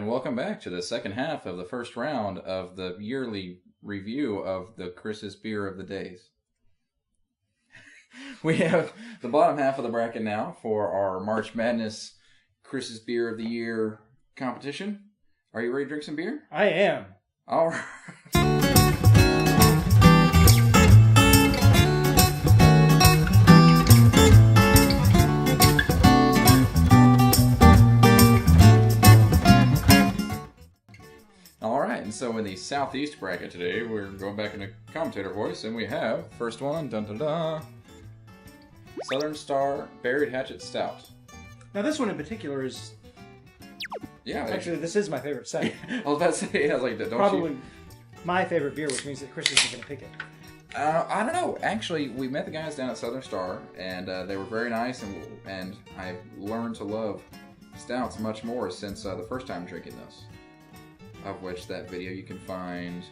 And welcome back to the second half of the first round of the yearly review of the Chris's Beer of the Days. We have the bottom half of the bracket now for our March Madness Chris's Beer of the Year competition. Are you ready to drink some beer? I am. All right. And so in the Southeast bracket today, we're going back into commentator voice, and we have, first one, dun-dun-dun, Southern Star Buried Hatchet Stout. Now this one in particular is... Yeah. Actually, this is my favorite set. I was about to say, I was like, don't Probably my favorite beer, which means that Chris isn't going to pick it. I don't know. Actually, we met the guys down at Southern Star, and they were very nice, and I've learned to love stouts much more since the first time drinking this. Of which that video you can find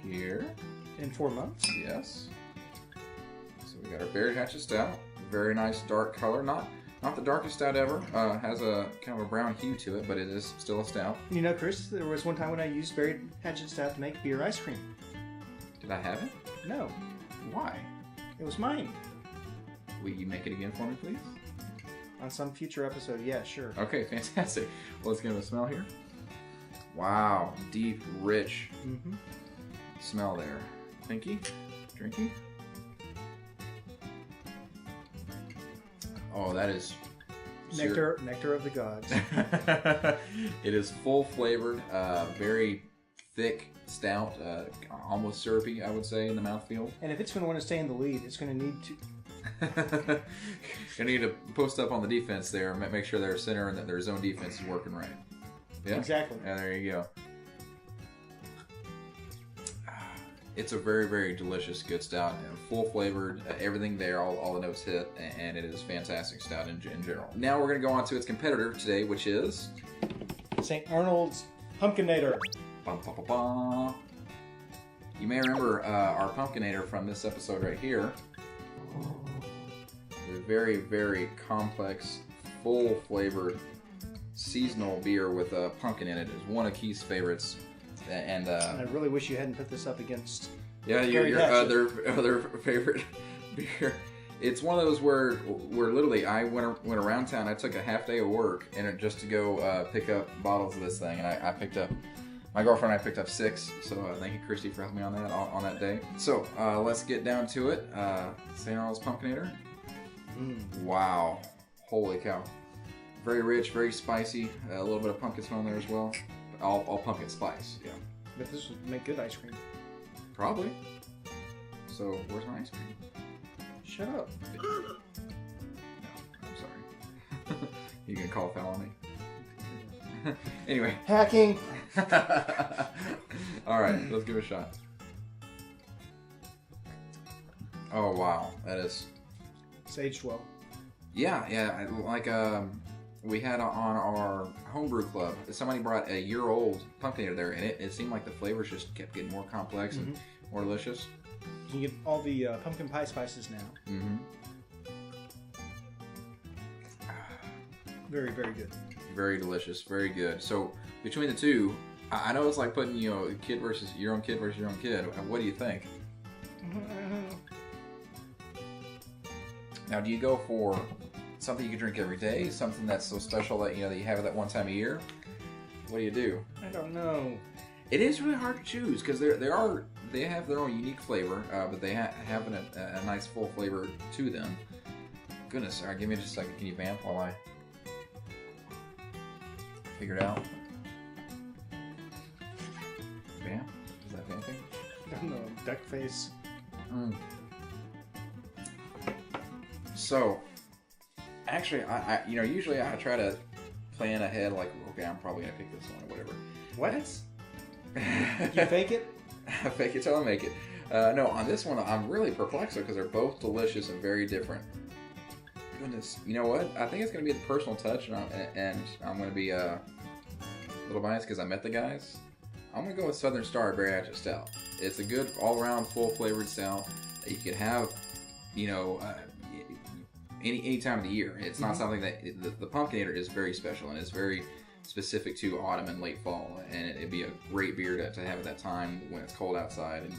here. In 4 months? Yes. So we got our Buried Hatchet Stout. Very nice dark color. Not the darkest stout ever. Has a kind of a brown hue to it, but it is still a stout. You know, Chris, there was one time when I used Buried Hatchet Stout to make beer ice cream. Did I have it? No. Why? It was mine. Will you make it again for me, please? On some future episode, yeah, sure. Okay, fantastic. Well, let's give it a smell here. Wow, deep, rich smell there. Pinky? Drinky? Oh, that is... Nectar of the gods. It is full flavored, very thick, stout, almost syrupy, I would say, in the mouthfeel. And if it's going to want to stay in the lead, it's going to need to... Gonna need to post up on the defense there, make sure they're center and that their zone defense is working right. Yeah? Exactly. Yeah, there you go. It's a very, very delicious, good stout. Full flavored, everything there, all the notes hit, and it is fantastic stout in general. Now we're going to go on to its competitor today, which is... St. Arnold's Pumpkinator. Bum, bum, bum, bum. You may remember our Pumpkinator from this episode right here. The very, very complex, full flavored, seasonal beer with pumpkin in it is one of Keith's favorites, and I really wish you hadn't put this up against. Yeah, your other favorite beer. It's one of those where literally I went around town. I took a half day of work and just to go pick up bottles of this thing, and I picked up. My girlfriend and I picked up 6, so thank you, Christy, for helping me on that day. So let's get down to it. St. Arnold's Pumpkinator. Wow, holy cow! Very rich, very spicy. A little bit of pumpkin smell in there as well. All pumpkin spice, yeah. But this would make good ice cream. Probably. So, where's my ice cream? Shut up. No, I'm sorry. You can call foul on me. Anyway. Hacking! Alright, let's give it a shot. Oh, wow. That is... It's aged well. Yeah, like we had on our homebrew club, somebody brought a year-old Pumpkinator there, and it seemed like the flavors just kept getting more complex and more delicious. You can get all the pumpkin pie spices now. Very, very good. Very delicious, very good. So between the two, I know it's like putting your own kid versus your own kid. What do you think? Now, do you go for something you can drink every day, something that's so special that that you have it that one time a year? What do you do? I don't know. It is really hard to choose because they have their own unique flavor, but they have a nice full flavor to them. Goodness, all right, give me just a second. Can you vamp while I figure it out? Vamp? Is that vamping? I don't know. Duck face. So, actually, I usually I try to plan ahead, like, okay, I'm probably gonna pick this one or whatever. What? You fake it? I fake it till I make it. No, on this one, I'm really perplexed because they're both delicious and very different. Goodness, you know what? I think it's gonna be the personal touch, and I'm gonna be a little biased because I met the guys. I'm gonna go with Southern Star Buried Hatchet Stout. It's a good all-around, full-flavored stout that you could have, any time of the year. It's not something that the Pumpkinator is very special, and it's very specific to autumn and late fall, and it'd be a great beer to have at that time when it's cold outside and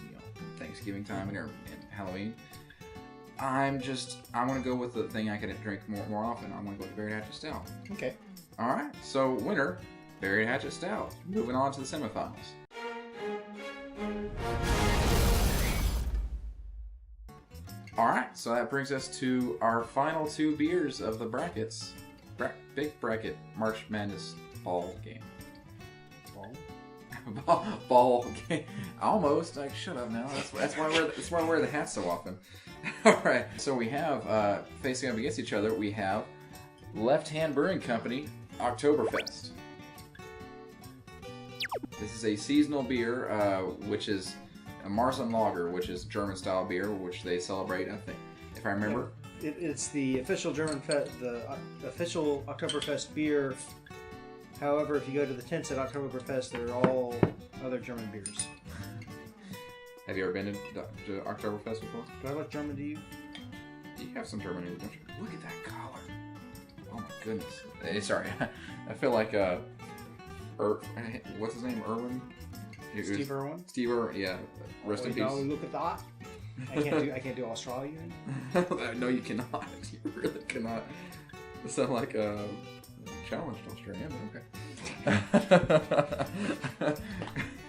Thanksgiving time and Halloween. I want to go with the thing I can drink more often. I want to go with the Buried Hatchet Stout. Okay. All right. So winner, Buried Hatchet Stout. Moving on to the semifinals. All right. So that brings us to our final 2 beers of the brackets. Big bracket March Madness ball game. Ball game. Almost. Like, shut up now. That's why I wear the hat so often. All right. So we have facing up against each other. We have Left Hand Brewing Company Oktoberfest. This is a seasonal beer, which is a Marzen Lager, which is German style beer, which they celebrate. I think, if I remember. It's the official the official Oktoberfest beer. However, if you go to the tents at Oktoberfest, they're all other German beers. Have you ever been to Oktoberfest before? Do I look German to you? You have some German in you, don't you? Look at that collar. Oh my goodness. Hey, sorry. I feel like what's his name? Irwin? Steve Irwin? Steve Irwin, yeah. Rest in peace. Now look at that. I can't do Australian. No, you cannot. You really cannot. You sound like a challenged Australian, but okay.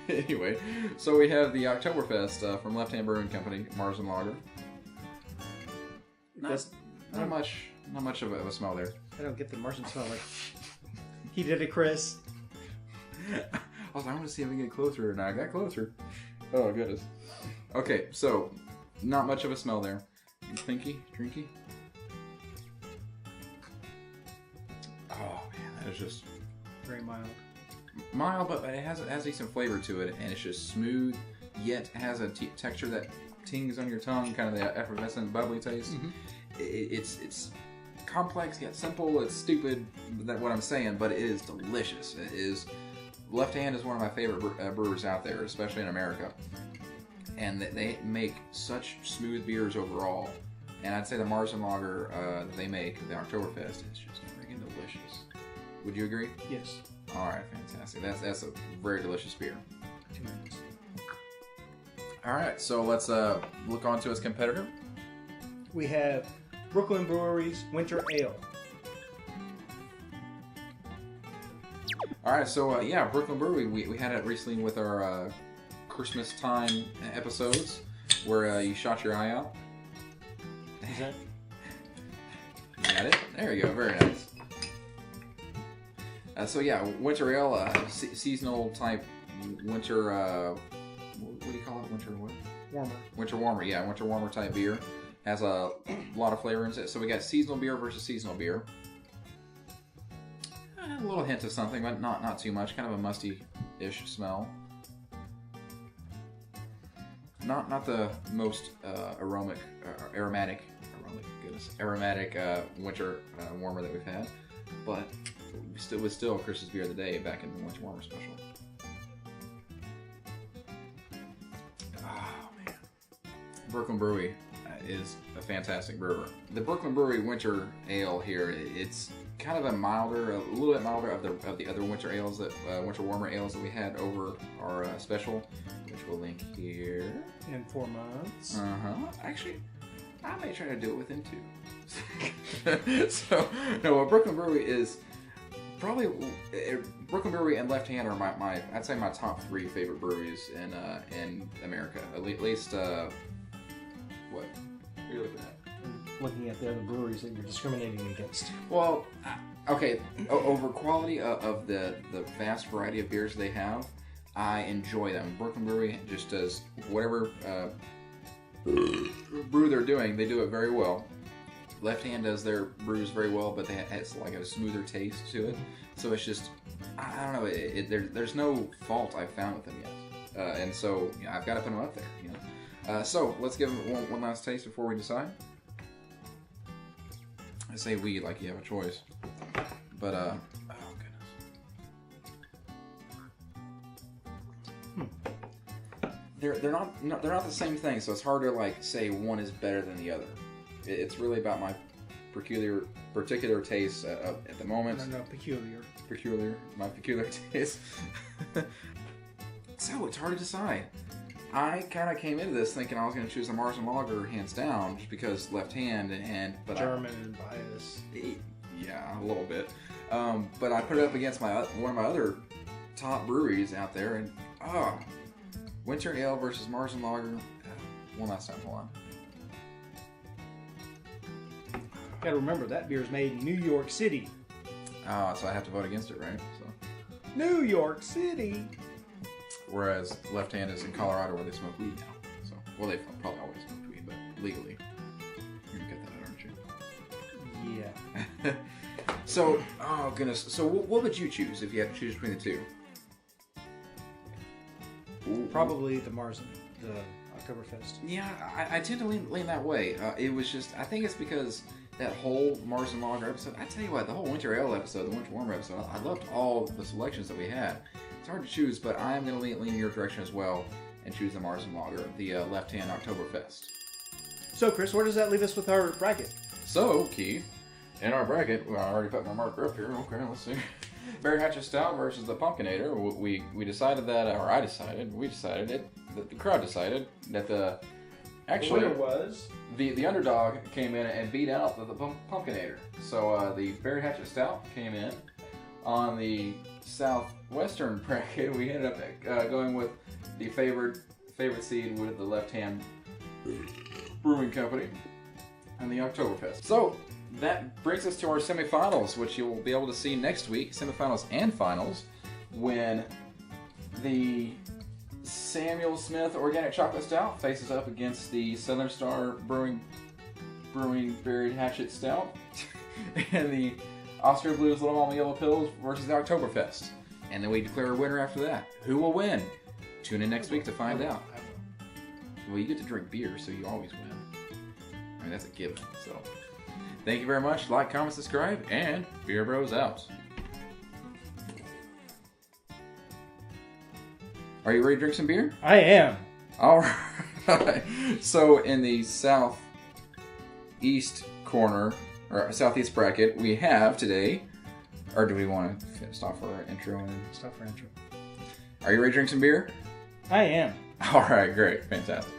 Anyway, so we have the Oktoberfest from Left Hand Brewing Company, Marzen Lager. Not much of a smell there. I don't get the Marzen smell. Like he did it, Chris. I was like, I want to see if we get closer, and I got closer. Oh goodness. Okay, so not much of a smell there. Drinky. Oh man, that is just very mild. Mild, but it has decent flavor to it, and it's just smooth, yet has a texture that tings on your tongue, kind of the effervescent, bubbly taste. Mm-hmm. It's complex yet simple. It's stupid, what I'm saying, but it is delicious. It is. Left Hand is one of my favorite brewers out there, especially in America, and they make such smooth beers overall. And I'd say the Marzen Lager that they make, the Oktoberfest, is just freaking delicious. Would you agree? Yes. All right, fantastic. That's a very delicious beer. 2 minutes. All right, so let's look on to its competitor. We have Brooklyn Brewery's Winter Ale. All right, so Brooklyn Brewery, we had it recently with our Christmas time episodes where you shot your eye out. Is that? You got it? There you go. Very nice. Winter Ale, seasonal type winter. What do you call it? Winter what? Warmer. Winter warmer. Yeah, winter warmer type beer. Has a lot of flavor in it. So we got seasonal beer versus seasonal beer. A little hint of something, but not too much. Kind of a musty-ish smell. Not the most aromatic winter warmer that we've had, but it was still Chris's beer of the day back in the winter warmer special. Oh man, Brooklyn Brewery is a fantastic brewer. The Brooklyn Brewery Winter Ale here, it's kind of a little bit milder of the other winter ales winter warmer ales that we had over our special, which we'll link here. In 4 months. Actually, I may try to do it within 2. So, no, Brooklyn Brewery is probably Brooklyn Brewery and Left Hand are my I'd say my top 3 favorite breweries in America. At least what are you looking at? Looking at the other breweries that you're discriminating against. Well, okay, over quality of the vast variety of beers they have, I enjoy them. Brooklyn Brewery just does whatever brew they're doing, they do it very well. Left Hand does their brews very well, but it's like a smoother taste to it. So it's just, I don't know, there's no fault I've found with them yet. And so I've got to put them up there. So let's give them one last taste before we decide. I say we like you have a choice, but oh goodness, they're not the same thing, so it's hard to like say one is better than the other. It's really about my particular taste at the moment. No, peculiar. My peculiar taste. So it's hard to decide. I kind of came into this thinking I was going to choose the Marzen Lager hands down, just because left hand but German bias. Yeah, a little bit. But I put it up against one of my other top breweries out there, and Winter Ale versus Marzen Lager. One last time, hold on. Got to remember that beer is made in New York City. So I have to vote against it, right? So. New York City. Whereas Left Hand is in Colorado, where they smoke weed now. So, well, they've probably always smoked weed, but legally, you're gonna get that, aren't you? Yeah. So, oh goodness. So, what would you choose if you had to choose between the two? Probably the Marzen, the Oktoberfest. Yeah, I tend to lean that way. It was just, I think it's because that whole Marzen Lager episode, I tell you what, the whole Winter Ale episode, the Winter Warmer episode, I loved all the selections that we had. It's hard to choose, but I'm going to lean in your direction as well and choose the Marzen Lager, the Left Hand Oktoberfest. So, Chris, where does that leave us with our bracket? So, Keith, in our bracket, well, I already put my marker up here. Okay, let's see. Berry Hatchet Stout versus the Pumpkinator. We decided that, or I decided, we decided it, the crowd decided that the winner was the underdog came in and beat out the Pumpkinator. So the Berry Hatchet Stout came in. On the southwestern bracket, we ended up going with the favorite seed with the Left Hand Brewing Company and the Oktoberfest. So that brings us to our semifinals, which you'll be able to see next week, semifinals and finals, when the Samuel Smith Organic Chocolate Stout faces up against the Southern Star Brewing Berry Hatchet Stout, and the Austria Blues Little Mama Yellow Pills versus the Oktoberfest. And then we declare a winner after that. Who will win? Tune in next week to find out. Well, you get to drink beer, so you always win. I mean, that's a given. So, thank you very much. Like, comment, subscribe, and Beer Bros out. Are you ready to drink some beer? I am. All right. So, in the southeast corner, or southeast bracket, we have today, or do we want to stop for our intro? Stop for intro. Are you ready to drink some beer? I am. All right, great, fantastic.